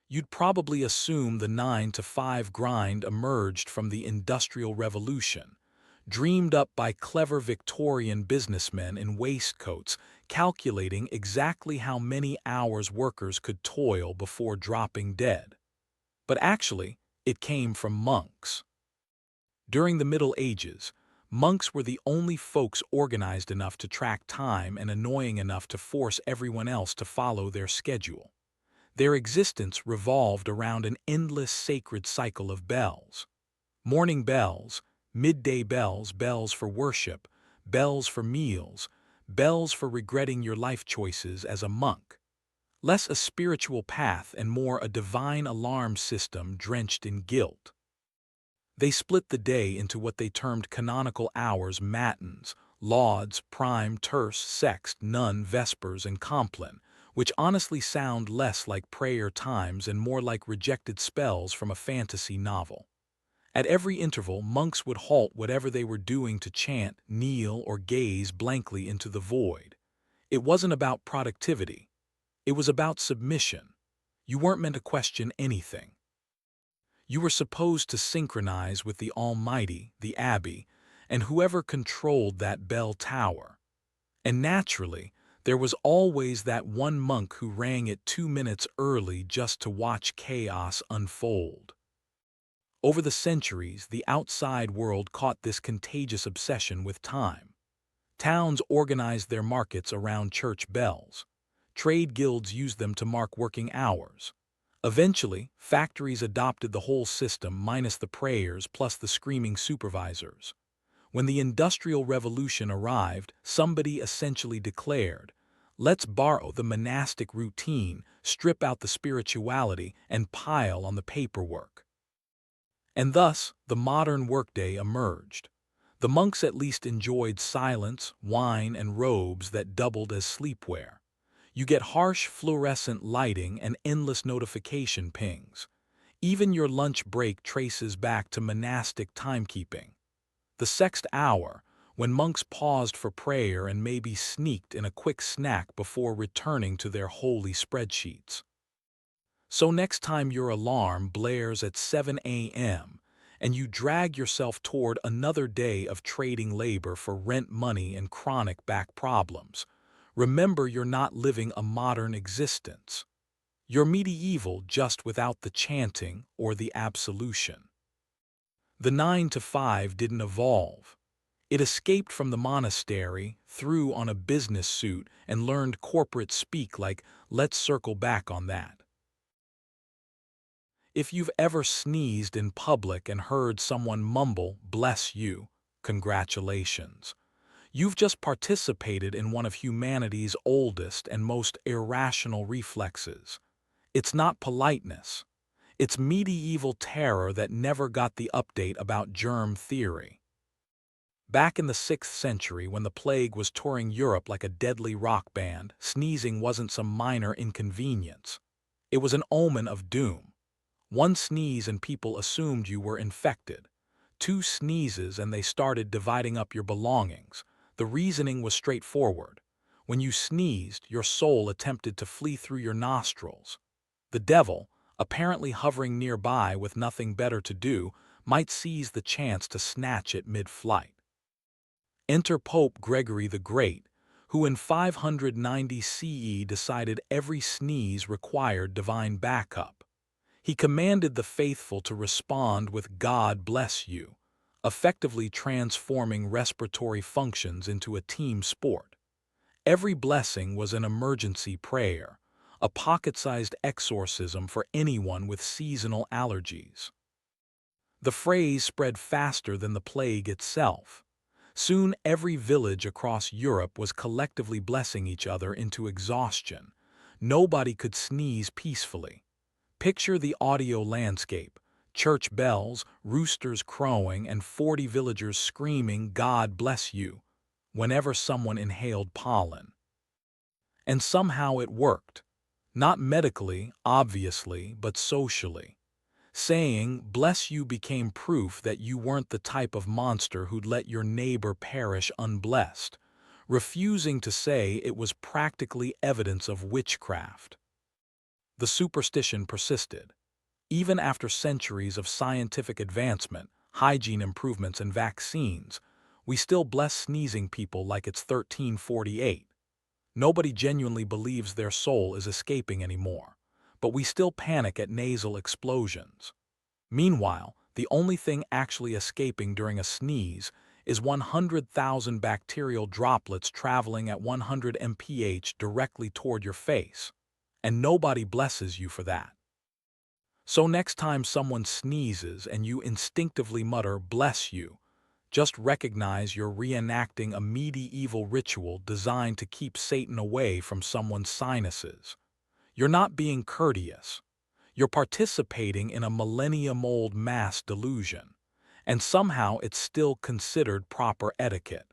You'd probably assume the 9 to 5 grind emerged from the Industrial Revolution, dreamed up by clever Victorian businessmen in waistcoats calculating exactly how many hours workers could toil before dropping dead. But actually, it came from monks. During the Middle Ages, monks were the only folks organized enough to track time and annoying enough to force everyone else to follow their schedule. Their existence revolved around an endless sacred cycle of bells. Morning bells, midday bells, bells for worship, bells for meals, bells for regretting your life choices as a monk. Less a spiritual path and more a divine alarm system drenched in guilt. They split the day into what they termed canonical hours: matins, lauds, prime, terce, sext, none, vespers, and compline, which honestly sound less like prayer times and more like rejected spells from a fantasy novel. At every interval, monks would halt whatever they were doing to chant, kneel, or gaze blankly into the void. It wasn't about productivity. It was about submission. You weren't meant to question anything. You were supposed to synchronize with the Almighty, the Abbey, and whoever controlled that bell tower. And naturally, there was always that one monk who rang it 2 minutes early just to watch chaos unfold. Over the centuries, the outside world caught this contagious obsession with time. Towns organized their markets around church bells. Trade guilds used them to mark working hours. Eventually, factories adopted the whole system minus the prayers plus the screaming supervisors. When the Industrial Revolution arrived, somebody essentially declared, "Let's borrow the monastic routine, strip out the spirituality, and pile on the paperwork." And thus, the modern workday emerged. The monks at least enjoyed silence, wine, and robes that doubled as sleepwear. You get harsh fluorescent lighting and endless notification pings. Even your lunch break traces back to monastic timekeeping. The sext hour, when monks paused for prayer and maybe sneaked in a quick snack before returning to their holy spreadsheets. So next time your alarm blares at 7 a.m. and you drag yourself toward another day of trading labor for rent money and chronic back problems, remember you're not living a modern existence. You're medieval, just without the chanting or the absolution. The 9 to 5 didn't evolve. It escaped from the monastery, threw on a business suit, and learned corporate speak like, "Let's circle back on that." If you've ever sneezed in public and heard someone mumble, "Bless you," congratulations. You've just participated in one of humanity's oldest and most irrational reflexes. It's not politeness. It's medieval terror that never got the update about germ theory. Back in the 6th century, when the plague was touring Europe like a deadly rock band, sneezing wasn't some minor inconvenience. It was an omen of doom. One sneeze and people assumed you were infected. 2 sneezes and they started dividing up your belongings. The reasoning was straightforward. When you sneezed, your soul attempted to flee through your nostrils. The devil, apparently hovering nearby with nothing better to do, might seize the chance to snatch it mid-flight. Enter Pope Gregory the Great, who in 590 CE decided every sneeze required divine backup. He commanded the faithful to respond with "God bless you," effectively transforming respiratory functions into a team sport. Every blessing was an emergency prayer, a pocket-sized exorcism for anyone with seasonal allergies. The phrase spread faster than the plague itself. Soon every village across Europe was collectively blessing each other into exhaustion. Nobody could sneeze peacefully. Picture the audio landscape: church bells, roosters crowing, and 40 villagers screaming, "God bless you," whenever someone inhaled pollen. And somehow it worked. Not medically, obviously, but socially. Saying "bless you" became proof that you weren't the type of monster who'd let your neighbor perish unblessed. Refusing to say it was practically evidence of witchcraft. The superstition persisted. Even after centuries of scientific advancement, hygiene improvements, and vaccines, we still bless sneezing people like it's 1348. Nobody genuinely believes their soul is escaping anymore, but we still panic at nasal explosions. Meanwhile, the only thing actually escaping during a sneeze is 100,000 bacterial droplets traveling at 100 mph directly toward your face. And nobody blesses you for that. So next time someone sneezes and you instinctively mutter, "Bless you," just recognize you're reenacting a medieval ritual designed to keep Satan away from someone's sinuses. You're not being courteous. You're participating in a millennium-old mass delusion, and somehow it's still considered proper etiquette.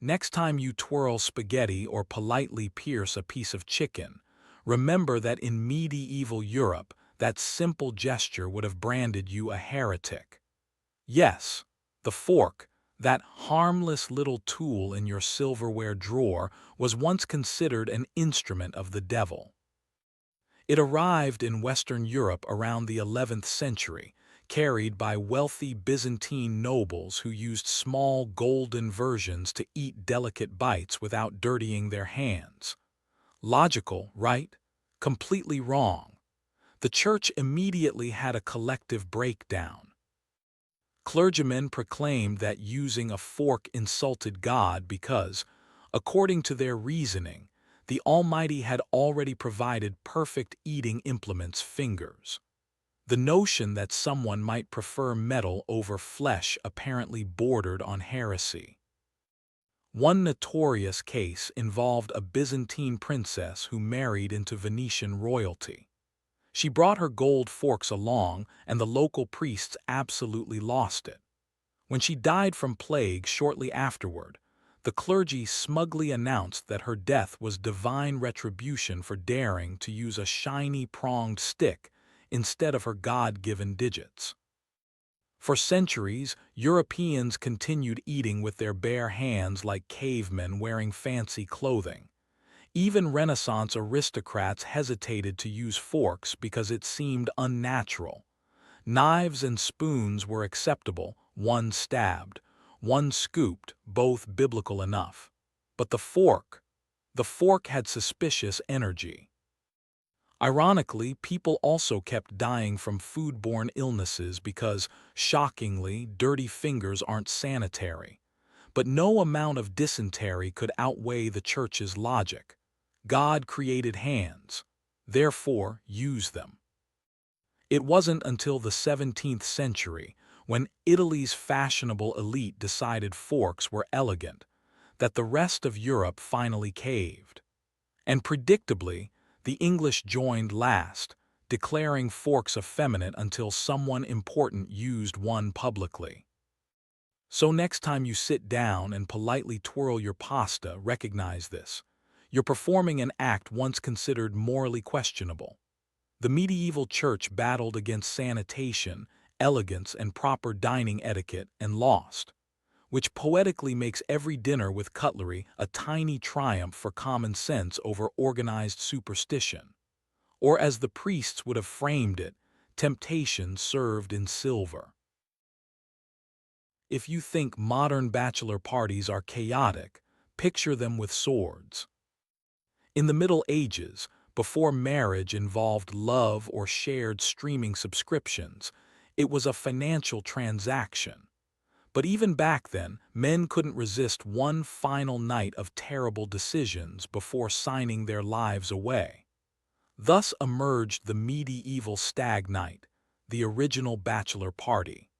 Next time you twirl spaghetti or politely pierce a piece of chicken, remember that in medieval Europe, that simple gesture would have branded you a heretic. Yes, the fork, that harmless little tool in your silverware drawer, was once considered an instrument of the devil. It arrived in Western Europe around the 11th century, carried by wealthy Byzantine nobles who used small golden versions to eat delicate bites without dirtying their hands. Logical, right? Completely wrong. The church immediately had a collective breakdown. Clergymen proclaimed that using a fork insulted God because, according to their reasoning, the Almighty had already provided perfect eating implements, fingers. The notion that someone might prefer metal over flesh apparently bordered on heresy. One notorious case involved a Byzantine princess who married into Venetian royalty. She brought her gold forks along, and the local priests absolutely lost it. When she died from plague shortly afterward, the clergy smugly announced that her death was divine retribution for daring to use a shiny pronged stick instead of her God-given digits. For centuries, Europeans continued eating with their bare hands like cavemen wearing fancy clothing. Even Renaissance aristocrats hesitated to use forks because it seemed unnatural. Knives and spoons were acceptable, one stabbed, one scooped, both biblical enough. But the fork had suspicious energy. Ironically, people also kept dying from foodborne illnesses because, shockingly, dirty fingers aren't sanitary. But no amount of dysentery could outweigh the church's logic. God created hands, therefore use them. It wasn't until the 17th century, when Italy's fashionable elite decided forks were elegant, that the rest of Europe finally caved. And predictably, the English joined last, declaring forks effeminate until someone important used one publicly. So next time you sit down and politely twirl your pasta, recognize this. You're performing an act once considered morally questionable. The medieval church battled against sanitation, elegance, and proper dining etiquette and lost, which poetically makes every dinner with cutlery a tiny triumph for common sense over organized superstition. Or as the priests would have framed it, temptation served in silver. If you think modern bachelor parties are chaotic, picture them with swords. In the Middle Ages, before marriage involved love or shared streaming subscriptions, it was a financial transaction. But even back then, men couldn't resist one final night of terrible decisions before signing their lives away. Thus emerged the medieval stag night, the original bachelor party.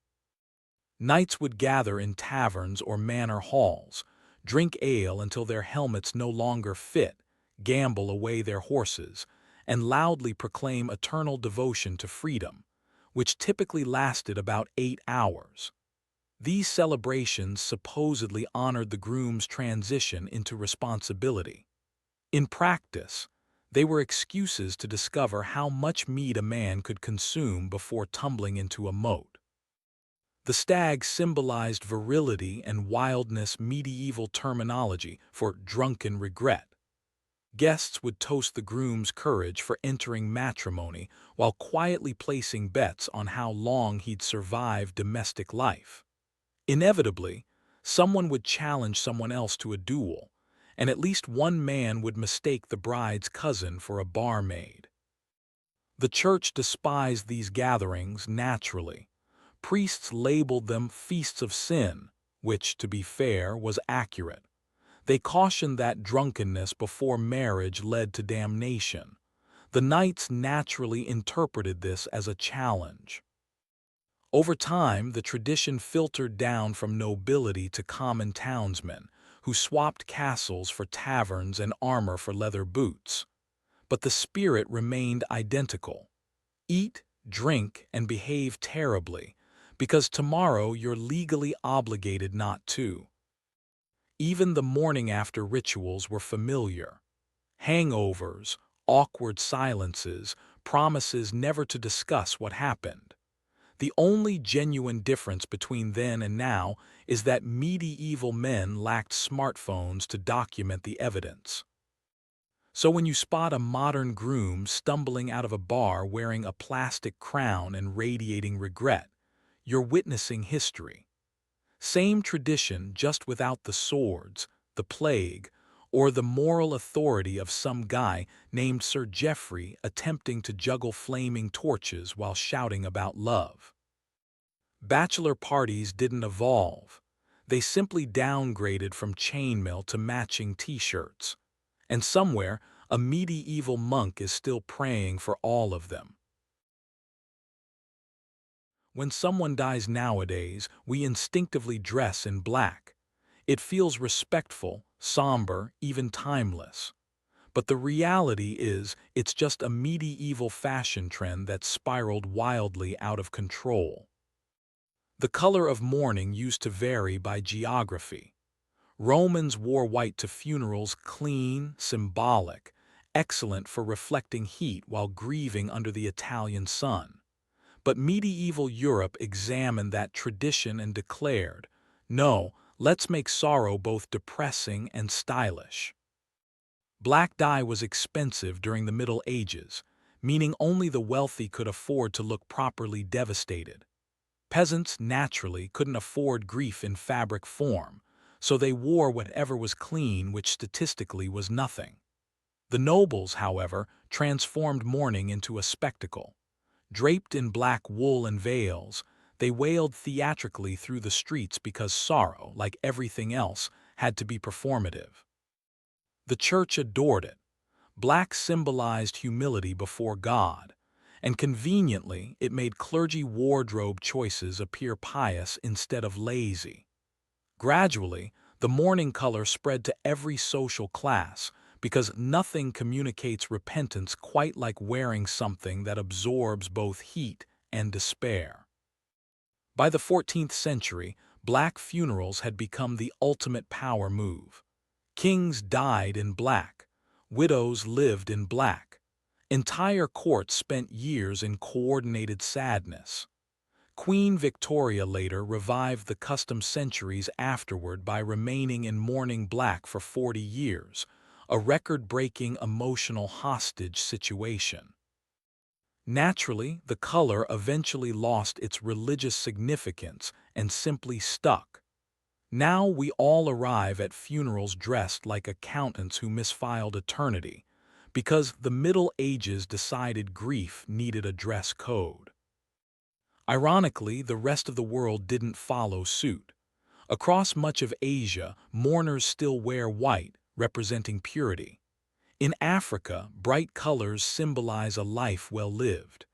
Knights would gather in taverns or manor halls, drink ale until their helmets no longer fit, gamble away their horses, and loudly proclaim eternal devotion to freedom, which typically lasted about 8 hours. These celebrations supposedly honored the groom's transition into responsibility. In practice, they were excuses to discover how much meat a man could consume before tumbling into a moat. The stag symbolized virility and wildness, medieval terminology for drunken regret. Guests would toast the groom's courage for entering matrimony while quietly placing bets on how long he'd survive domestic life. Inevitably, someone would challenge someone else to a duel, and at least one man would mistake the bride's cousin for a barmaid. The church despised these gatherings naturally. Priests labeled them feasts of sin, which, to be fair, was accurate. They cautioned that drunkenness before marriage led to damnation. The knights naturally interpreted this as a challenge. Over time, the tradition filtered down from nobility to common townsmen, who swapped castles for taverns and armor for leather boots. But the spirit remained identical. Eat, drink, and behave terribly, because tomorrow you're legally obligated not to. Even the morning after rituals were familiar. Hangovers, awkward silences, promises never to discuss what happened. The only genuine difference between then and now is that medieval men lacked smartphones to document the evidence. So when you spot a modern groom stumbling out of a bar wearing a plastic crown and radiating regret, you're witnessing history. Same tradition, just without the swords, the plague, or the moral authority of some guy named Sir Geoffrey attempting to juggle flaming torches while shouting about love. Bachelor parties didn't evolve. They simply downgraded from chainmail to matching t-shirts. And somewhere, a medieval monk is still praying for all of them. When someone dies nowadays, we instinctively dress in black. It feels respectful, somber, even timeless. But the reality is, it's just a medieval fashion trend that spiraled wildly out of control. The color of mourning used to vary by geography. Romans wore white to funerals, clean, symbolic, excellent for reflecting heat while grieving under the Italian sun. But medieval Europe examined that tradition and declared, no, let's make sorrow both depressing and stylish. Black dye was expensive during the Middle Ages, meaning only the wealthy could afford to look properly devastated. Peasants, naturally, couldn't afford grief in fabric form, so they wore whatever was clean, which statistically was nothing. The nobles, however, transformed mourning into a spectacle. Draped in black wool and veils, they wailed theatrically through the streets because sorrow, like everything else, had to be performative. The church adored it. Black symbolized humility before God, and conveniently it made clergy wardrobe choices appear pious instead of lazy. Gradually, the mourning color spread to every social class because nothing communicates repentance quite like wearing something that absorbs both heat and despair. By the 14th century, black funerals had become the ultimate power move. Kings died in black. Widows lived in black. Entire courts spent years in coordinated sadness. Queen Victoria later revived the custom centuries afterward by remaining in mourning black for 40 years, a record-breaking emotional hostage situation. Naturally, the color eventually lost its religious significance and simply stuck. Now we all arrive at funerals dressed like accountants who misfiled eternity, because the Middle Ages decided grief needed a dress code. Ironically, the rest of the world didn't follow suit. Across much of Asia, mourners still wear white, representing purity. In Africa, bright colors symbolize a life well lived.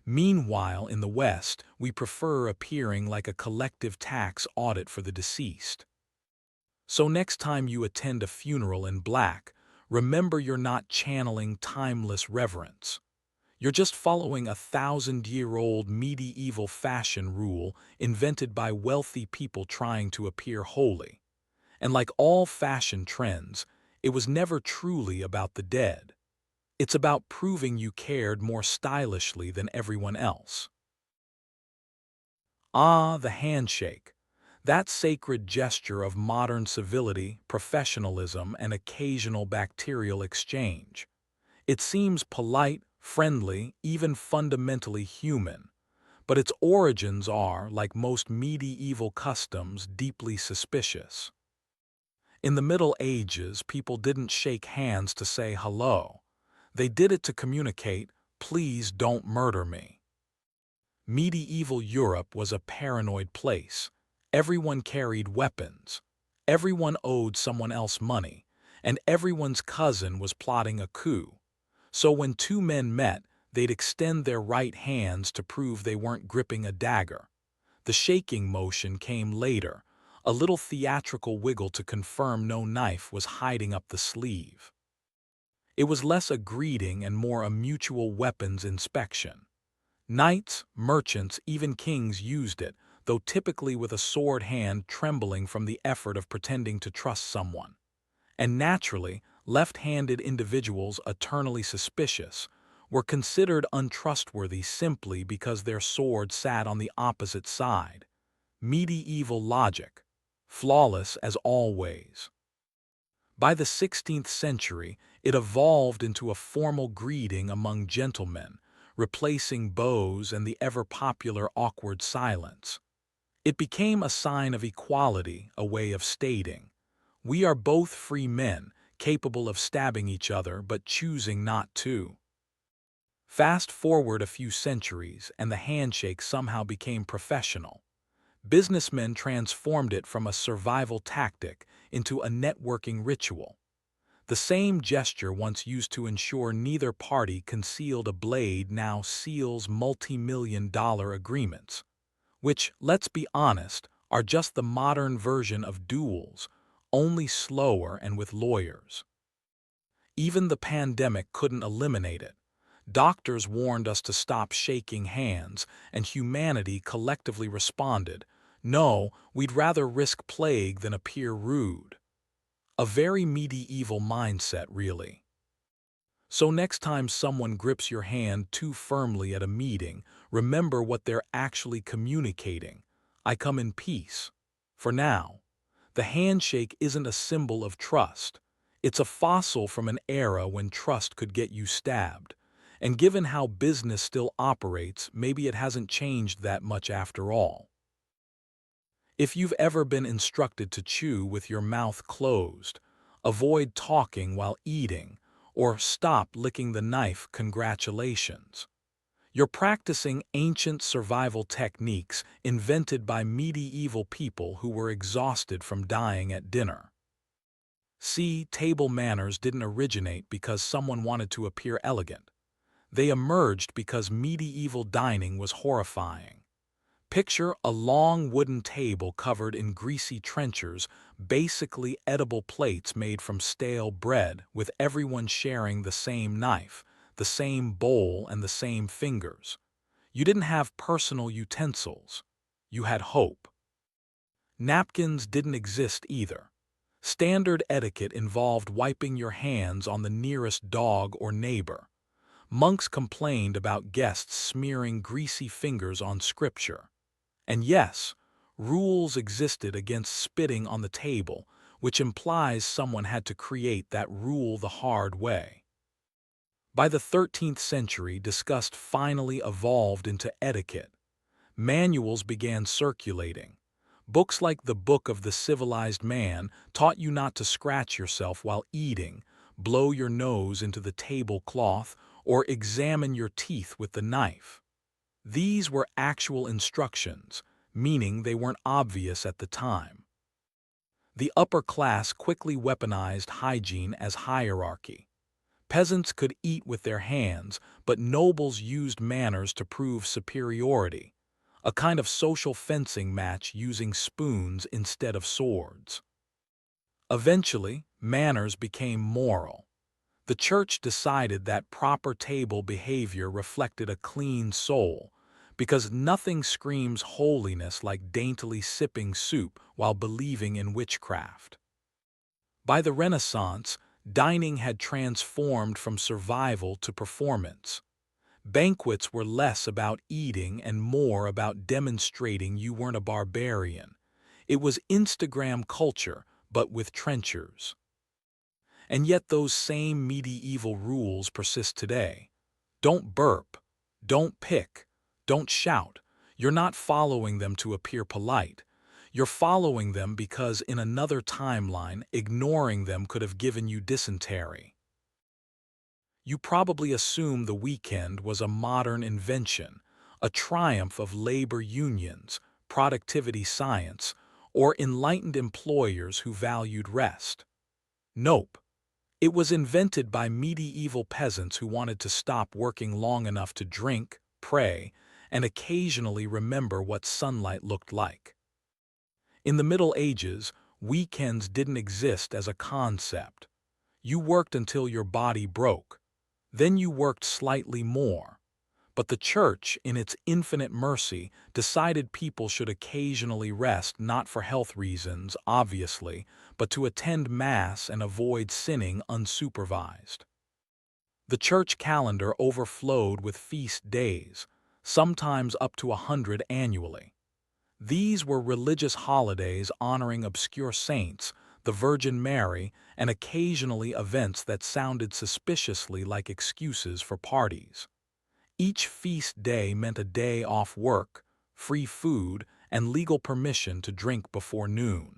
Meanwhile, in the West, we prefer appearing like a collective tax audit for the deceased. So next time you attend a funeral in black, remember you're not channeling timeless reverence. You're just following a 1,000-year-old medieval fashion rule invented by wealthy people trying to appear holy. And like all fashion trends, it was never truly about the dead. It's about proving you cared more stylishly than everyone else. Ah, the handshake. That sacred gesture of modern civility, professionalism, and occasional bacterial exchange. It seems polite, friendly, even fundamentally human, but its origins are, like most medieval customs, deeply suspicious. In the Middle Ages, people didn't shake hands to say hello. They did it to communicate, "Please don't murder me." Medieval Europe was a paranoid place. Everyone carried weapons. Everyone owed someone else money, and everyone's cousin was plotting a coup. So when two men met, they'd extend their right hands to prove they weren't gripping a dagger. The shaking motion came later, a little theatrical wiggle to confirm no knife was hiding up the sleeve. It was less a greeting and more a mutual weapons inspection. Knights, merchants, even kings used it, though typically with a sword hand trembling from the effort of pretending to trust someone. And naturally, left-handed individuals eternally suspicious were considered untrustworthy simply because their sword sat on the opposite side. Medieval logic, flawless as always. By the 16th century, it evolved into a formal greeting among gentlemen, replacing bows and the ever-popular awkward silence. It became a sign of equality, a way of stating, "We are both free men, capable of stabbing each other but choosing not to." Fast forward a few centuries, and the handshake somehow became professional. Businessmen transformed it from a survival tactic into a networking ritual. The same gesture once used to ensure neither party concealed a blade now seals multi-million-dollar agreements, which, let's be honest, are just the modern version of duels, only slower and with lawyers. Even the pandemic couldn't eliminate it. Doctors warned us to stop shaking hands, and humanity collectively responded, "No, we'd rather risk plague than appear rude." A very medieval mindset, really. So next time someone grips your hand too firmly at a meeting, remember what they're actually communicating. "I come in peace." For now. The handshake isn't a symbol of trust. It's a fossil from an era when trust could get you stabbed. And given how business still operates, maybe it hasn't changed that much after all. If you've ever been instructed to chew with your mouth closed, avoid talking while eating, or stop licking the knife, congratulations. You're practicing ancient survival techniques invented by medieval people who were exhausted from dying at dinner. See, table manners didn't originate because someone wanted to appear elegant. They emerged because medieval dining was horrifying. Picture a long wooden table covered in greasy trenchers, basically edible plates made from stale bread, with everyone sharing the same knife, the same bowl, and the same fingers. You didn't have personal utensils. You had hope. Napkins didn't exist either. Standard etiquette involved wiping your hands on the nearest dog or neighbor. Monks complained about guests smearing greasy fingers on scripture. And yes, rules existed against spitting on the table, which implies someone had to create that rule the hard way. By the 13th century, disgust finally evolved into etiquette. Manuals began circulating. Books like the Book of the Civilized Man taught you not to scratch yourself while eating, blow your nose into the tablecloth, or examine your teeth with the knife. These were actual instructions, meaning they weren't obvious at the time. The upper class quickly weaponized hygiene as hierarchy. Peasants could eat with their hands, but nobles used manners to prove superiority, a kind of social fencing match using spoons instead of swords. Eventually, manners became moral. The church decided that proper table behavior reflected a clean soul, because nothing screams holiness like daintily sipping soup while believing in witchcraft. By the Renaissance, dining had transformed from survival to performance. Banquets were less about eating and more about demonstrating you weren't a barbarian. It was Instagram culture, but with trenchers. And yet those same medieval rules persist today. Don't burp, don't pick, don't shout. You're not following them to appear polite. You're following them because in another timeline, ignoring them could have given you dysentery. You probably assume the weekend was a modern invention, a triumph of labor unions, productivity science, or enlightened employers who valued rest. Nope. It was invented by medieval peasants who wanted to stop working long enough to drink, pray, and occasionally remember what sunlight looked like. In the Middle Ages, weekends didn't exist as a concept. You worked until your body broke. Then you worked slightly more. But the Church, in its infinite mercy, decided people should occasionally rest not for health reasons, obviously, but to attend Mass and avoid sinning unsupervised. The church calendar overflowed with feast days, sometimes up to 100 annually. These were religious holidays honoring obscure saints, the Virgin Mary, and occasionally events that sounded suspiciously like excuses for parties. Each feast day meant a day off work, free food, and legal permission to drink before noon.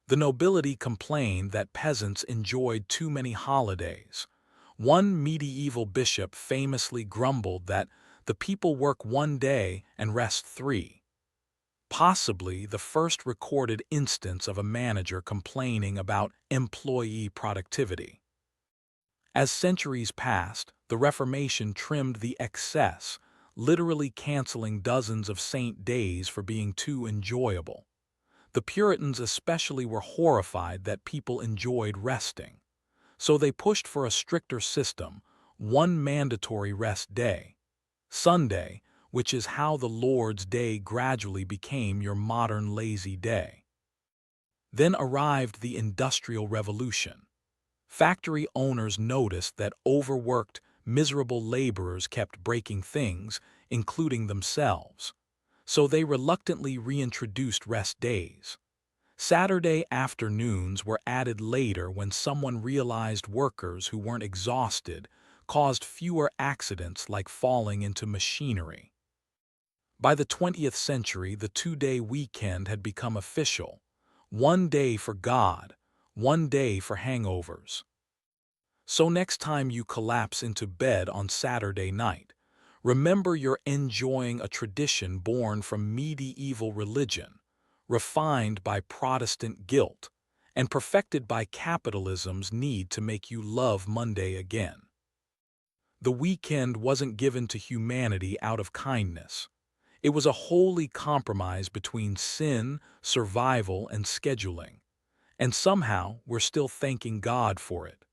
The nobility complained that peasants enjoyed too many holidays. One medieval bishop famously grumbled that the people work one day and rest three, possibly the first recorded instance of a manager complaining about employee productivity. As centuries passed, the Reformation trimmed the excess, literally canceling dozens of saint days for being too enjoyable. The Puritans especially were horrified that people enjoyed resting. So they pushed for a stricter system, one mandatory rest day, Sunday, which is how the Lord's Day gradually became your modern lazy day. Then arrived the Industrial Revolution. Factory owners noticed that overworked, miserable laborers kept breaking things, including themselves. So they reluctantly reintroduced rest days. Saturday afternoons were added later when someone realized workers who weren't exhausted caused fewer accidents like falling into machinery. By the 20th century, the two-day weekend had become official. One day for God, one day for hangovers. So next time you collapse into bed on Saturday night, remember you're enjoying a tradition born from medieval religion, refined by Protestant guilt, and perfected by capitalism's need to make you love Monday again. The weekend wasn't given to humanity out of kindness. It was a holy compromise between sin, survival, and scheduling. And somehow we're still thanking God for it.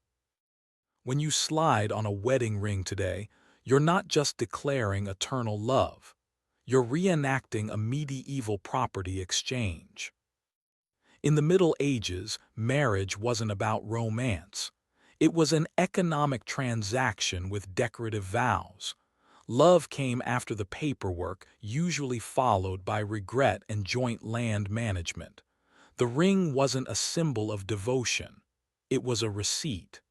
When you slide on a wedding ring today, you're not just declaring eternal love. You're reenacting a medieval property exchange. In the Middle Ages, marriage wasn't about romance. It was an economic transaction with decorative vows. Love came after the paperwork, usually followed by regret and joint land management. The ring wasn't a symbol of devotion. It was a receipt.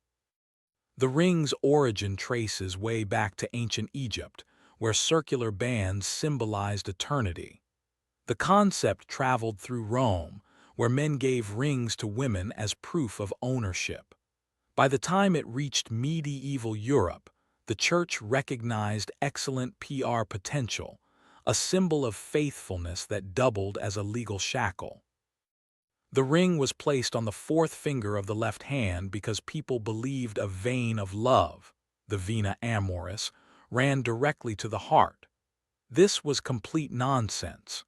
The ring's origin traces way back to ancient Egypt, where circular bands symbolized eternity. The concept traveled through Rome, where men gave rings to women as proof of ownership. By the time it reached medieval Europe, the Church recognized excellent PR potential, a symbol of faithfulness that doubled as a legal shackle. The ring was placed on the fourth finger of the left hand because people believed a vein of love, the vena amoris, ran directly to the heart. This was complete nonsense.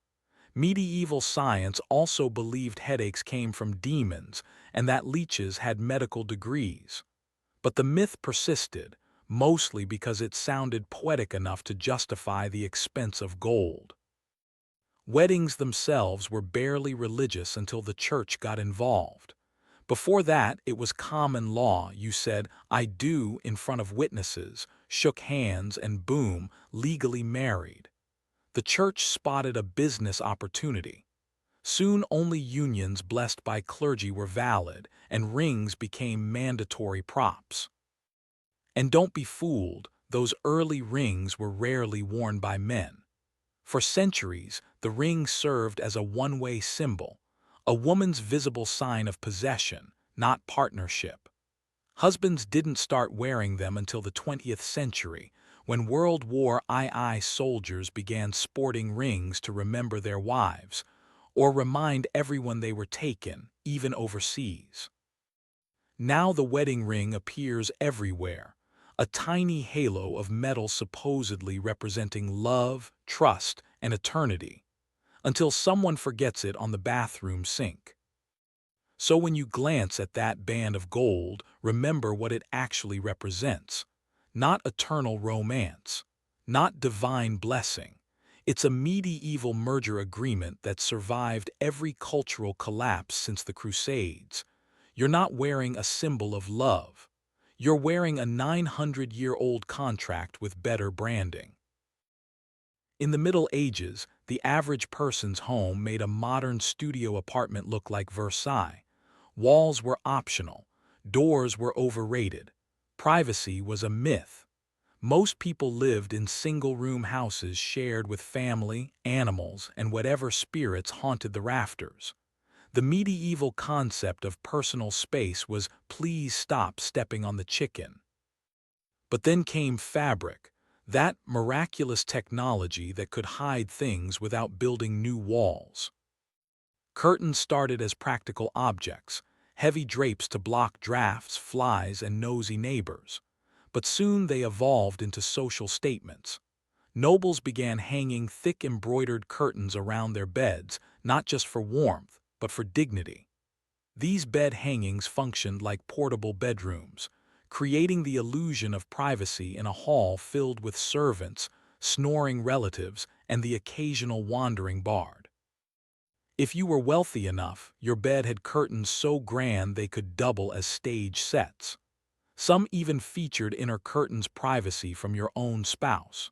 Medieval science also believed headaches came from demons and that leeches had medical degrees. But the myth persisted, mostly because it sounded poetic enough to justify the expense of gold. Weddings themselves were barely religious until the church got involved. Before that, it was common law. You said, "I do" in front of witnesses, shook hands, and boom, legally married. The church spotted a business opportunity. Soon only unions blessed by clergy were valid, and rings became mandatory props. And don't be fooled, those early rings were rarely worn by men. For centuries, the ring served as a one-way symbol, a woman's visible sign of possession, not partnership. Husbands didn't start wearing them until the 20th century, when World War II soldiers began sporting rings to remember their wives, or remind everyone they were taken, even overseas. Now the wedding ring appears everywhere, a tiny halo of metal supposedly representing love, trust, and eternity, until someone forgets it on the bathroom sink. So when you glance at that band of gold, remember what it actually represents. Not eternal romance, not divine blessing. It's a medieval merger agreement that survived every cultural collapse since the Crusades. You're not wearing a symbol of love. You're wearing a 900-year-old contract with better branding. In the Middle Ages, the average person's home made a modern studio apartment look like Versailles. Walls were optional. Doors were overrated. Privacy was a myth. Most people lived in single-room houses shared with family, animals, and whatever spirits haunted the rafters. The medieval concept of personal space was "please stop stepping on the chicken." But then came fabric, that miraculous technology that could hide things without building new walls. Curtains started as practical objects, heavy drapes to block drafts, flies, and nosy neighbors. But soon they evolved into social statements. Nobles began hanging thick embroidered curtains around their beds, not just for warmth, but for dignity. These bed hangings functioned like portable bedrooms, creating the illusion of privacy in a hall filled with servants, snoring relatives, and the occasional wandering bard. If you were wealthy enough, your bed had curtains so grand they could double as stage sets. Some even featured inner curtains privacy from your own spouse.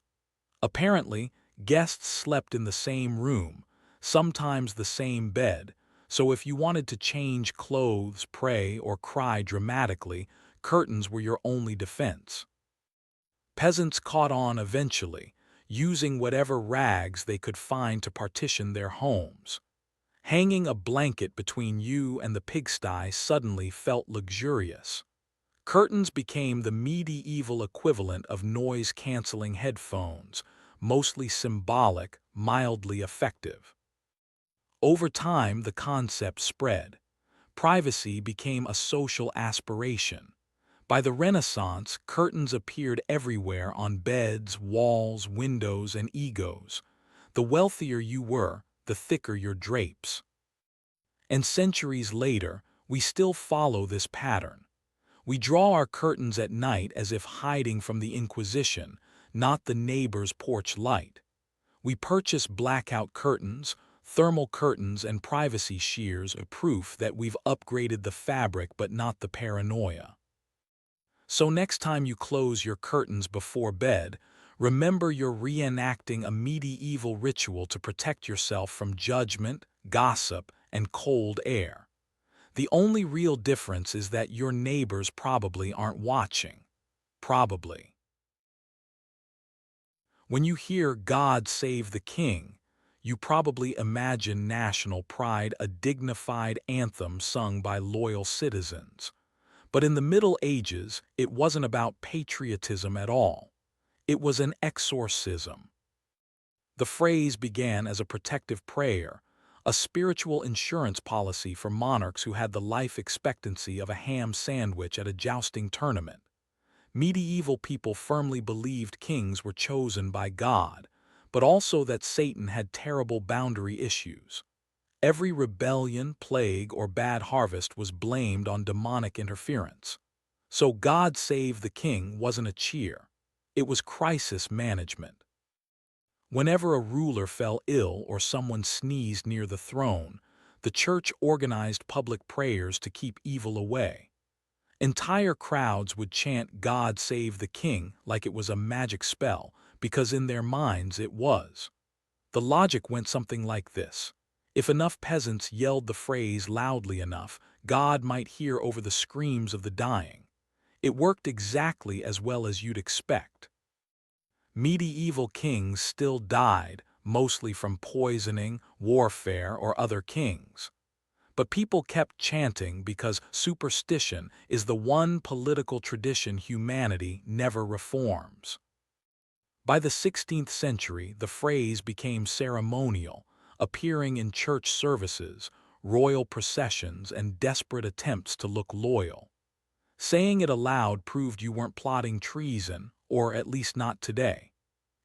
Apparently, guests slept in the same room, sometimes the same bed, so if you wanted to change clothes, pray, or cry dramatically, curtains were your only defense. Peasants caught on eventually, using whatever rags they could find to partition their homes. Hanging a blanket between you and the pigsty suddenly felt luxurious. Curtains became the medieval equivalent of noise-canceling headphones, mostly symbolic, mildly effective. Over time, the concept spread. Privacy became a social aspiration. By the Renaissance, curtains appeared everywhere on beds, walls, windows, and egos. The wealthier you were, the thicker your drapes. And centuries later, we still follow this pattern. We draw our curtains at night as if hiding from the Inquisition, not the neighbor's porch light. We purchase blackout curtains, thermal curtains, and privacy shears, a proof that we've upgraded the fabric but not the paranoia. So next time you close your curtains before bed, remember you're reenacting a medieval ritual to protect yourself from judgment, gossip, and cold air. The only real difference is that your neighbors probably aren't watching. Probably. When you hear "God Save the King," you probably imagine national pride, a dignified anthem sung by loyal citizens. But in the Middle Ages, it wasn't about patriotism at all. It was an exorcism. The phrase began as a protective prayer, a spiritual insurance policy for monarchs who had the life expectancy of a ham sandwich at a jousting tournament. Medieval people firmly believed kings were chosen by God, but also that Satan had terrible boundary issues. Every rebellion, plague, or bad harvest was blamed on demonic interference. So "God Save the King" wasn't a cheer. It was crisis management. Whenever a ruler fell ill or someone sneezed near the throne, the church organized public prayers to keep evil away. Entire crowds would chant "God Save the King" like it was a magic spell, because in their minds it was. The logic went something like this. If enough peasants yelled the phrase loudly enough, God might hear over the screams of the dying. It worked exactly as well as you'd expect. Medieval kings still died, mostly from poisoning, warfare, or other kings. But people kept chanting because superstition is the one political tradition humanity never reforms. By the 16th century, the phrase became ceremonial, appearing in church services, royal processions, and desperate attempts to look loyal. Saying it aloud proved you weren't plotting treason, or at least not today.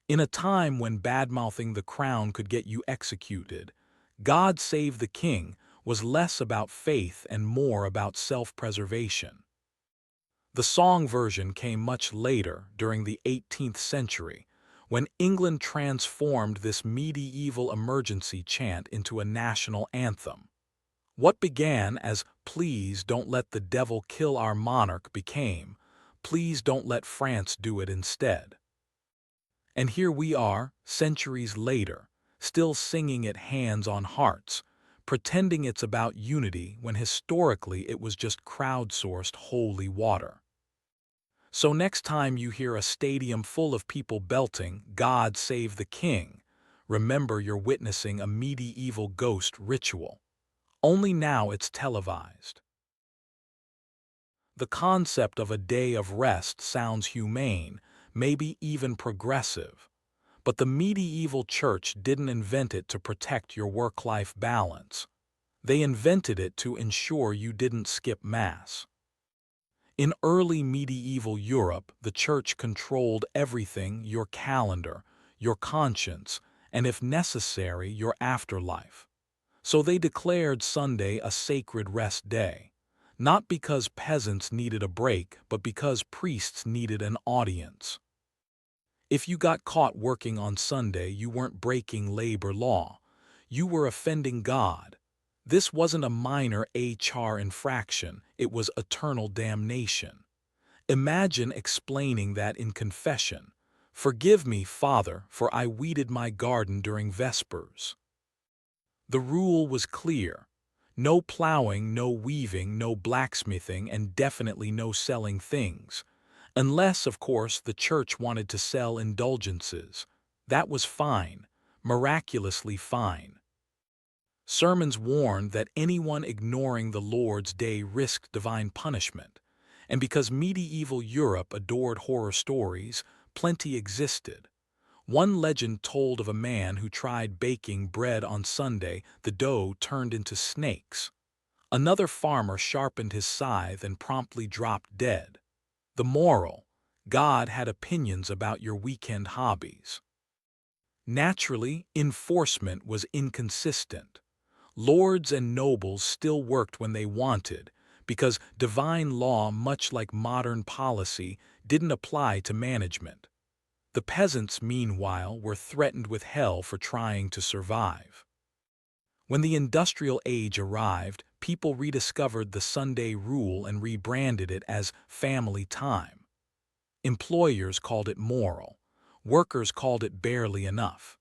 In a time when badmouthing the crown could get you executed, God Save the King was less about faith and more about self-preservation. The song version came much later, during the 18th century, when England transformed this medieval emergency chant into a national anthem. What began as "Please don't let the devil kill our monarch" became "Please don't let France do it instead." And here we are, centuries later, still singing it hands on hearts, pretending it's about unity when historically it was just crowdsourced holy water. So next time you hear a stadium full of people belting "God Save the King," remember you're witnessing a medieval ghost ritual. Only now it's televised. The concept of a day of rest sounds humane, maybe even progressive. But the medieval church didn't invent it to protect your work-life balance. They invented it to ensure you didn't skip Mass. In early medieval Europe, the church controlled everything: your calendar, your conscience, and if necessary, your afterlife. So they declared Sunday a sacred rest day, not because peasants needed a break, but because priests needed an audience. If you got caught working on Sunday, you weren't breaking labor law. You were offending God. This wasn't a minor HR infraction, it was eternal damnation. Imagine explaining that in confession. "Forgive me, Father, for I weeded my garden during Vespers." The rule was clear. No plowing, no weaving, no blacksmithing, and definitely no selling things. Unless, of course, the church wanted to sell indulgences. That was fine, miraculously fine. Sermons warned that anyone ignoring the Lord's Day risked divine punishment. And because medieval Europe adored horror stories, plenty existed. One legend told of a man who tried baking bread on Sunday. The dough turned into snakes. Another farmer sharpened his scythe and promptly dropped dead. The moral: God had opinions about your weekend hobbies. Naturally, enforcement was inconsistent. Lords and nobles still worked when they wanted, because divine law, much like modern policy, didn't apply to management. The peasants, meanwhile, were threatened with hell for trying to survive. When the industrial age arrived, people rediscovered the Sunday rule and rebranded it as family time. Employers called it moral. Workers called it barely enough.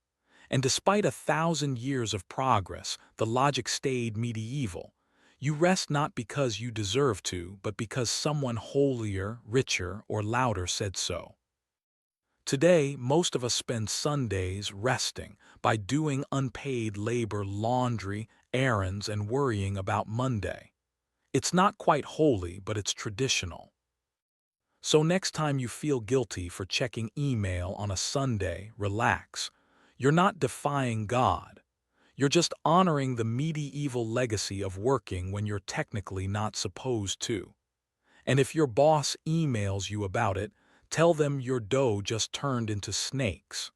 And despite 1,000 years of progress, the logic stayed medieval. You rest not because you deserve to, but because someone holier, richer, or louder said so. Today, most of us spend Sundays resting by doing unpaid labor, laundry, errands, and worrying about Monday. It's not quite holy, but it's traditional. So next time you feel guilty for checking email on a Sunday, relax. You're not defying God. You're just honoring the medieval legacy of working when you're technically not supposed to. And if your boss emails you about it, tell them your dough just turned into snakes.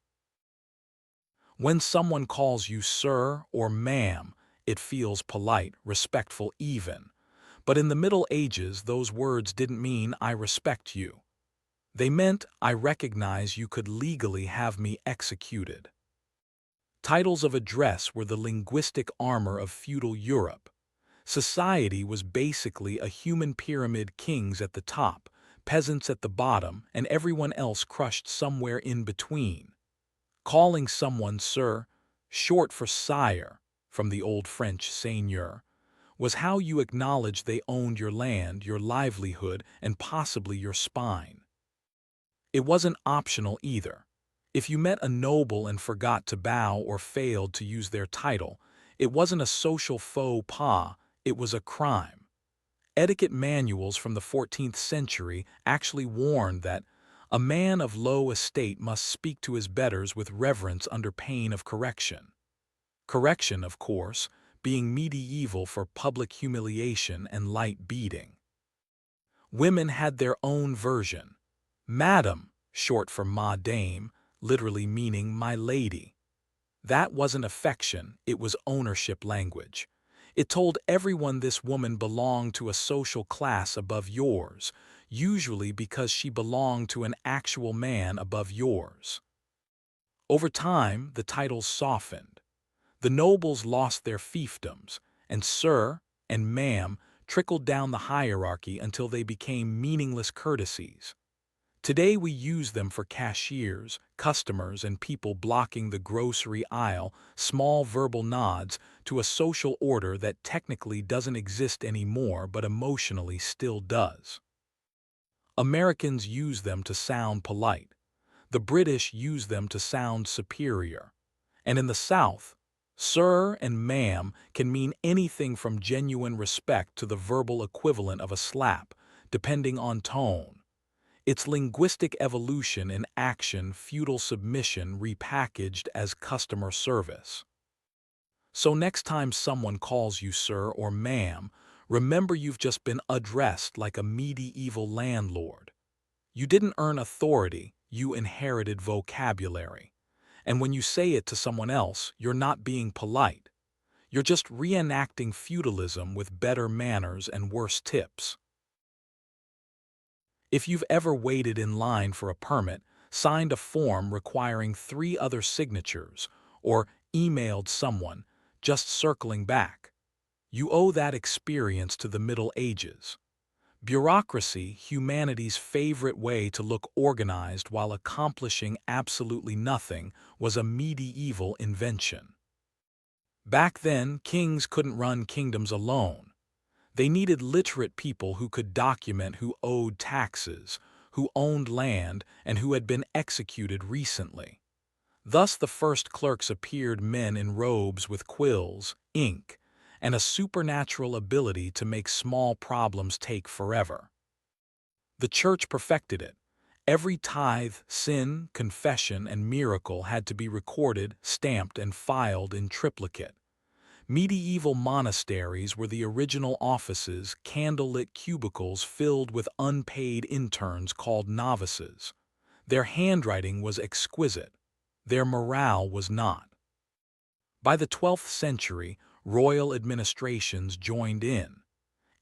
When someone calls you sir or ma'am, it feels polite, respectful even. But in the Middle Ages, those words didn't mean "I respect you." They meant "I recognize you could legally have me executed." Titles of address were the linguistic armor of feudal Europe. Society was basically a human pyramid: kings at the top, peasants at the bottom, and everyone else crushed somewhere in between. Calling someone sir, short for sire, from the Old French seigneur, was how you acknowledged they owned your land, your livelihood, and possibly your spine. It wasn't optional either. If you met a noble and forgot to bow or failed to use their title, it wasn't a social faux pas, it was a crime. Etiquette manuals from the 14th century actually warned that a man of low estate must speak to his betters with reverence under pain of correction. Correction, of course, being medieval for public humiliation and light beating. Women had their own version. Madam, short for ma dame, literally meaning my lady. That wasn't affection, it was ownership language. It told everyone this woman belonged to a social class above yours, usually because she belonged to an actual man above yours. Over time, the titles softened. The nobles lost their fiefdoms, and sir and ma'am trickled down the hierarchy until they became meaningless courtesies. Today we use them for cashiers, customers, and people blocking the grocery aisle, small verbal nods to a social order that technically doesn't exist anymore but emotionally still does. Americans use them to sound polite. The British use them to sound superior. And in the South, sir and ma'am can mean anything from genuine respect to the verbal equivalent of a slap, depending on tone. It's linguistic evolution in action, feudal submission repackaged as customer service. So next time someone calls you sir or ma'am, remember you've just been addressed like a medieval landlord. You didn't earn authority, you inherited vocabulary. And when you say it to someone else, you're not being polite. You're just reenacting feudalism with better manners and worse tips. If you've ever waited in line for a permit, signed a form requiring 3 other signatures, or emailed someone, just circling back, you owe that experience to the Middle Ages. Bureaucracy, humanity's favorite way to look organized while accomplishing absolutely nothing, was a medieval invention. Back then, kings couldn't run kingdoms alone. They needed literate people who could document who owed taxes, who owned land, and who had been executed recently. Thus the first clerks appeared men in robes with quills, ink, and a supernatural ability to make small problems take forever. The church perfected it. Every tithe, sin, confession, and miracle had to be recorded, stamped, and filed in triplicate. Medieval monasteries were the original offices, candlelit cubicles filled with unpaid interns called novices. Their handwriting was exquisite. Their morale was not. By the 12th century, royal administrations joined in.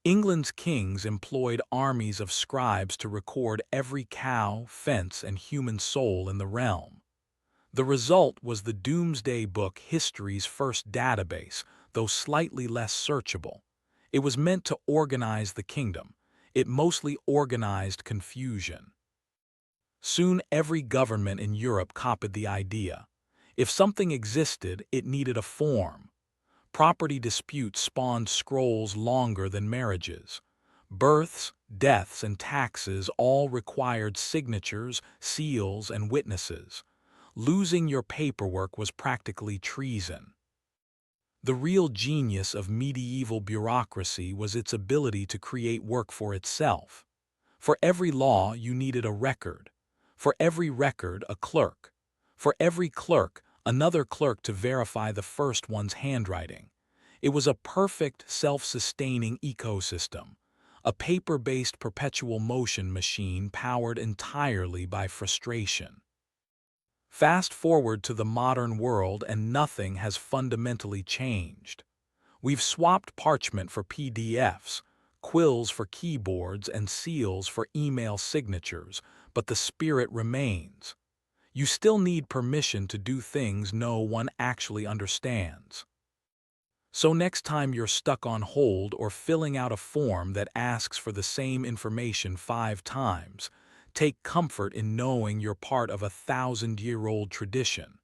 England's kings employed armies of scribes to record every cow, fence, and human soul in the realm. The result was the Doomsday Book, history's first database, though slightly less searchable. It was meant to organize the kingdom. It mostly organized confusion. Soon every government in Europe copied the idea. If something existed, it needed a form. Property disputes spawned scrolls longer than marriages. Births, deaths, and taxes all required signatures, seals, and witnesses. Losing your paperwork was practically treason. The real genius of medieval bureaucracy was its ability to create work for itself. For every law, you needed a record. For every record, a clerk. For every clerk, another clerk to verify the first one's handwriting. It was a perfect, self-sustaining ecosystem, a paper-based perpetual motion machine powered entirely by frustration. Fast forward to the modern world and nothing has fundamentally changed. We've swapped parchment for PDFs, quills for keyboards, and seals for email signatures, but the spirit remains. You still need permission to do things no one actually understands. So next time you're stuck on hold or filling out a form that asks for the same information 5 times, take comfort in knowing you're part of a 1,000-year-old tradition.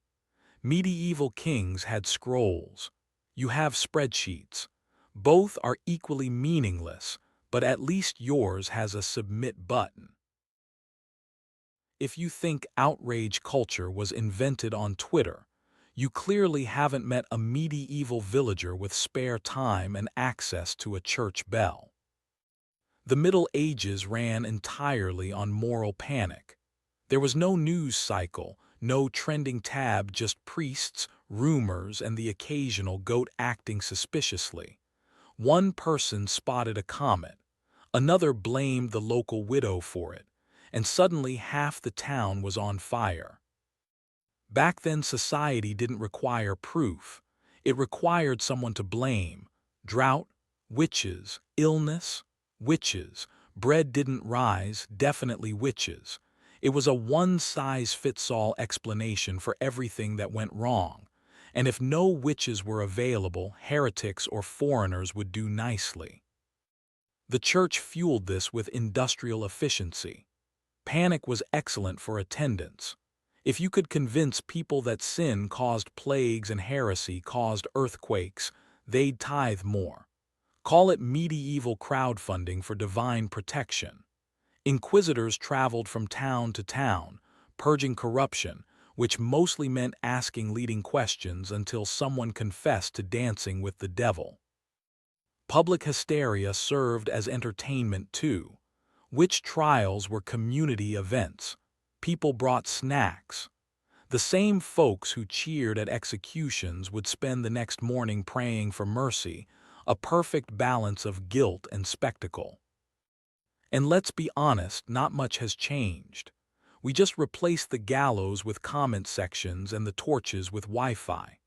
Medieval kings had scrolls. You have spreadsheets. Both are equally meaningless, but at least yours has a submit button. If you think outrage culture was invented on Twitter, you clearly haven't met a medieval villager with spare time and access to a church bell. The Middle Ages ran entirely on moral panic. There was no news cycle, no trending tab, just priests, rumors, and the occasional goat acting suspiciously. One person spotted a comet, another blamed the local widow for it, and suddenly half the town was on fire. Back then, society didn't require proof. It required someone to blame. Drought, witches, illness, witches. Bread didn't rise, definitely witches. It was a one-size-fits-all explanation for everything that went wrong. And if no witches were available, heretics or foreigners would do nicely. The church fueled this with industrial efficiency. Panic was excellent for attendance. If you could convince people that sin caused plagues and heresy caused earthquakes, they'd tithe more. Call it medieval crowdfunding for divine protection. Inquisitors traveled from town to town, purging corruption, which mostly meant asking leading questions until someone confessed to dancing with the devil. Public hysteria served as entertainment too. Witch trials were community events. People brought snacks. The same folks who cheered at executions would spend the next morning praying for mercy, a perfect balance of guilt and spectacle. And let's be honest, not much has changed. We just replaced the gallows with comment sections and the torches with Wi-Fi.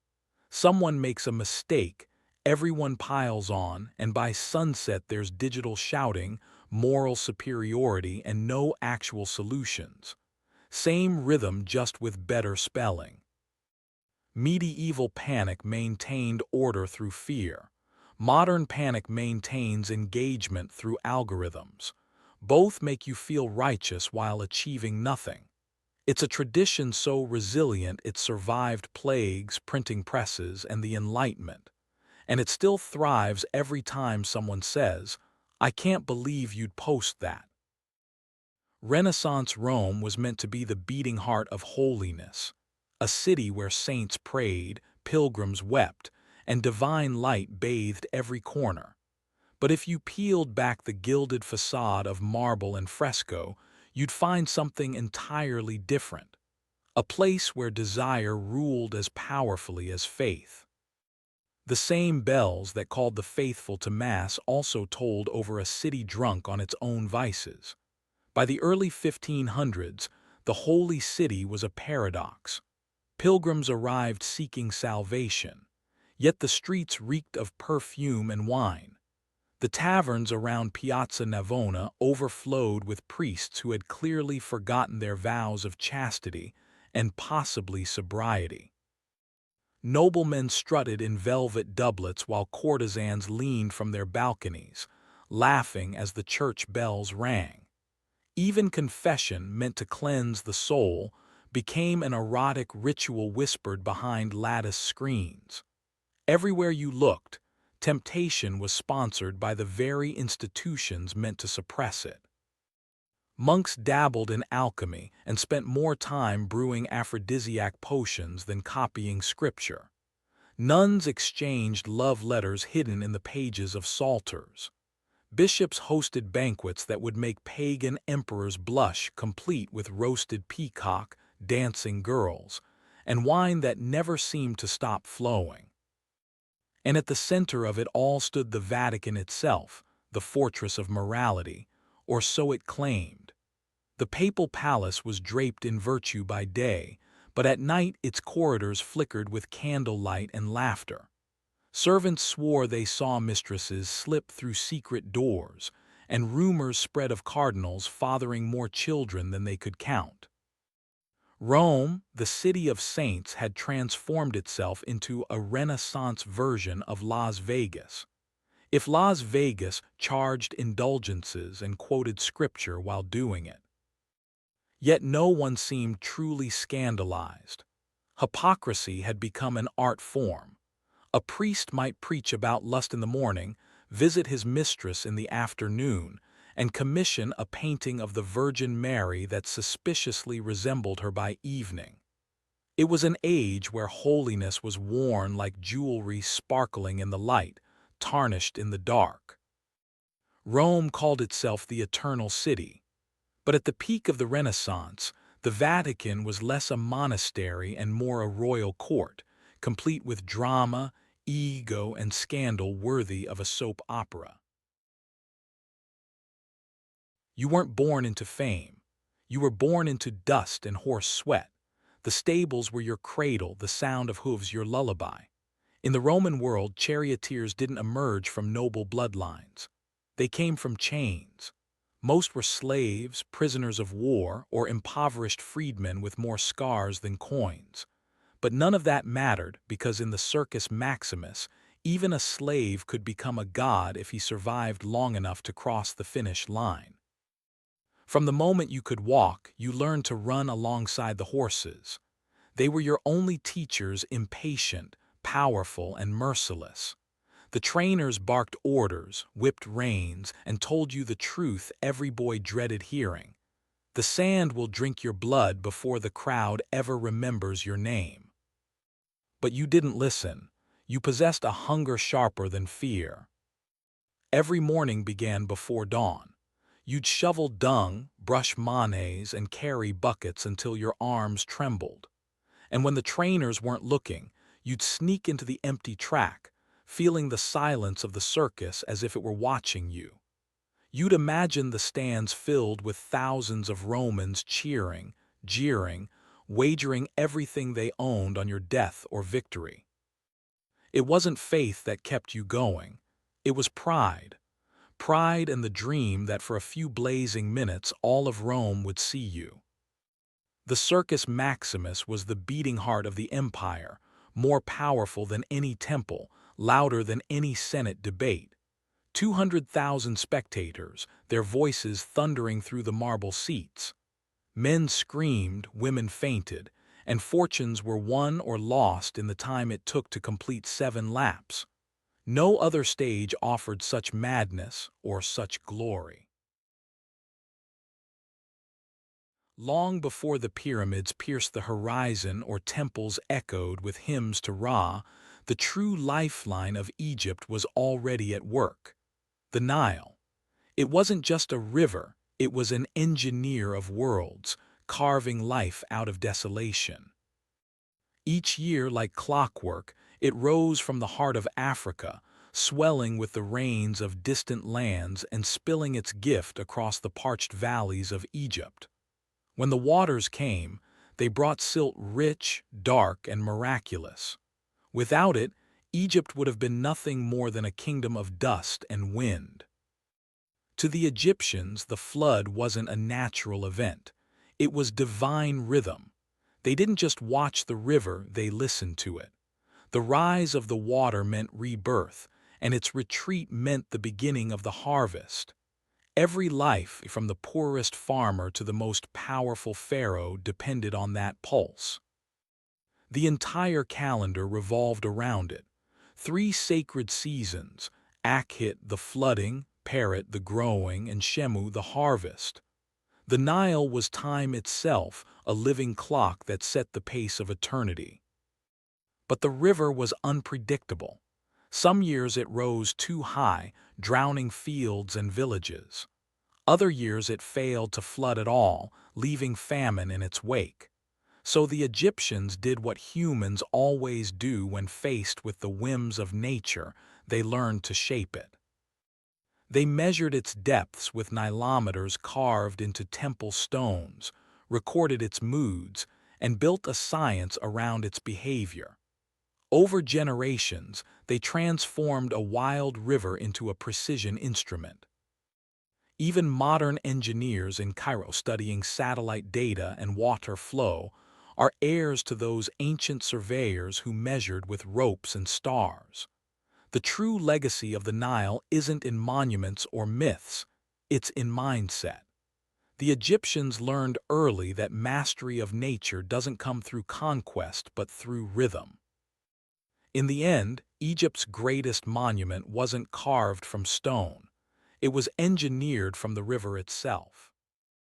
Someone makes a mistake, everyone piles on, and by sunset there's digital shouting, moral superiority, and no actual solutions. Same rhythm, just with better spelling. Medieval panic maintained order through fear. Modern panic maintains engagement through algorithms. Both make you feel righteous while achieving nothing. It's a tradition so resilient it survived plagues, printing presses, and the Enlightenment. And it still thrives every time someone says, "I can't believe you'd post that." Renaissance Rome was meant to be the beating heart of holiness, a city where saints prayed, pilgrims wept, and divine light bathed every corner. But if you peeled back the gilded facade of marble and fresco, you'd find something entirely different, a place where desire ruled as powerfully as faith. The same bells that called the faithful to Mass also tolled over a city drunk on its own vices. By the early 1500s, the Holy City was a paradox. Pilgrims arrived seeking salvation, yet the streets reeked of perfume and wine. The taverns around Piazza Navona overflowed with priests who had clearly forgotten their vows of chastity and possibly sobriety. Noblemen strutted in velvet doublets while courtesans leaned from their balconies, laughing as the church bells rang. Even confession, meant to cleanse the soul, became an erotic ritual whispered behind lattice screens. Everywhere you looked, temptation was sponsored by the very institutions meant to suppress it. Monks dabbled in alchemy and spent more time brewing aphrodisiac potions than copying scripture. Nuns exchanged love letters hidden in the pages of psalters. Bishops hosted banquets that would make pagan emperors blush, complete with roasted peacock, dancing girls, and wine that never seemed to stop flowing. And at the center of it all stood the Vatican itself, the fortress of morality, or so it claimed. The papal palace was draped in virtue by day, but at night its corridors flickered with candlelight and laughter. Servants swore they saw mistresses slip through secret doors, and rumors spread of cardinals fathering more children than they could count. Rome, the city of saints, had transformed itself into a Renaissance version of Las Vegas. If Las Vegas charged indulgences and quoted scripture while doing it. Yet no one seemed truly scandalized. Hypocrisy had become an art form. A priest might preach about lust in the morning, visit his mistress in the afternoon, and commission a painting of the Virgin Mary that suspiciously resembled her by evening. It was an age where holiness was worn like jewelry sparkling in the light, tarnished in the dark. Rome called itself the Eternal City, but at the peak of the Renaissance, the Vatican was less a monastery and more a royal court, complete with drama, ego, and scandal worthy of a soap opera. You weren't born into fame. You were born into dust and horse sweat. The stables were your cradle, the sound of hooves your lullaby. In the Roman world, charioteers didn't emerge from noble bloodlines. They came from chains. Most were slaves, prisoners of war, or impoverished freedmen with more scars than coins. But none of that mattered because in the Circus Maximus, even a slave could become a god if he survived long enough to cross the finish line. From the moment you could walk, you learned to run alongside the horses. They were your only teachers, impatient, powerful, and merciless. The trainers barked orders, whipped reins, and told you the truth every boy dreaded hearing. The sand will drink your blood before the crowd ever remembers your name. But you didn't listen. You possessed a hunger sharper than fear. Every morning began before dawn. You'd shovel dung, brush mayonnaise, and carry buckets until your arms trembled. And when the trainers weren't looking, you'd sneak into the empty track, feeling the silence of the circus as if it were watching you. You'd imagine the stands filled with thousands of Romans cheering, jeering, wagering everything they owned on your death or victory. It wasn't faith that kept you going. It was pride. Pride and the dream that for a few blazing minutes all of Rome would see you. The Circus Maximus was the beating heart of the empire, more powerful than any temple, louder than any Senate debate. 200,000 spectators, their voices thundering through the marble seats. Men screamed, women fainted, and fortunes were won or lost in the time it took to complete 7 laps. No other stage offered such madness or such glory. Long before the pyramids pierced the horizon or temples echoed with hymns to Ra, the true lifeline of Egypt was already at work. The Nile. It wasn't just a river, it was an engineer of worlds, carving life out of desolation. Each year, like clockwork, it rose from the heart of Africa, swelling with the rains of distant lands and spilling its gift across the parched valleys of Egypt. When the waters came, they brought silt rich, dark, and miraculous. Without it, Egypt would have been nothing more than a kingdom of dust and wind. To the Egyptians, the flood wasn't a natural event. It was divine rhythm. They didn't just watch the river, they listened to it. The rise of the water meant rebirth, and its retreat meant the beginning of the harvest. Every life, from the poorest farmer to the most powerful pharaoh, depended on that pulse. The entire calendar revolved around it. 3 sacred seasons, Akhit the flooding, Perit the growing, and Shemu the harvest. The Nile was time itself, a living clock that set the pace of eternity. But the river was unpredictable. Some years it rose too high, drowning fields and villages. Other years it failed to flood at all, leaving famine in its wake. So the Egyptians did what humans always do when faced with the whims of nature: they learned to shape it. They measured its depths with nilometers carved into temple stones, recorded its moods, and built a science around its behavior. Over generations, they transformed a wild river into a precision instrument. Even modern engineers in Cairo studying satellite data and water flow are heirs to those ancient surveyors who measured with ropes and stars. The true legacy of the Nile isn't in monuments or myths, it's in mindset. The Egyptians learned early that mastery of nature doesn't come through conquest but through rhythm. In the end, Egypt's greatest monument wasn't carved from stone. It was engineered from the river itself.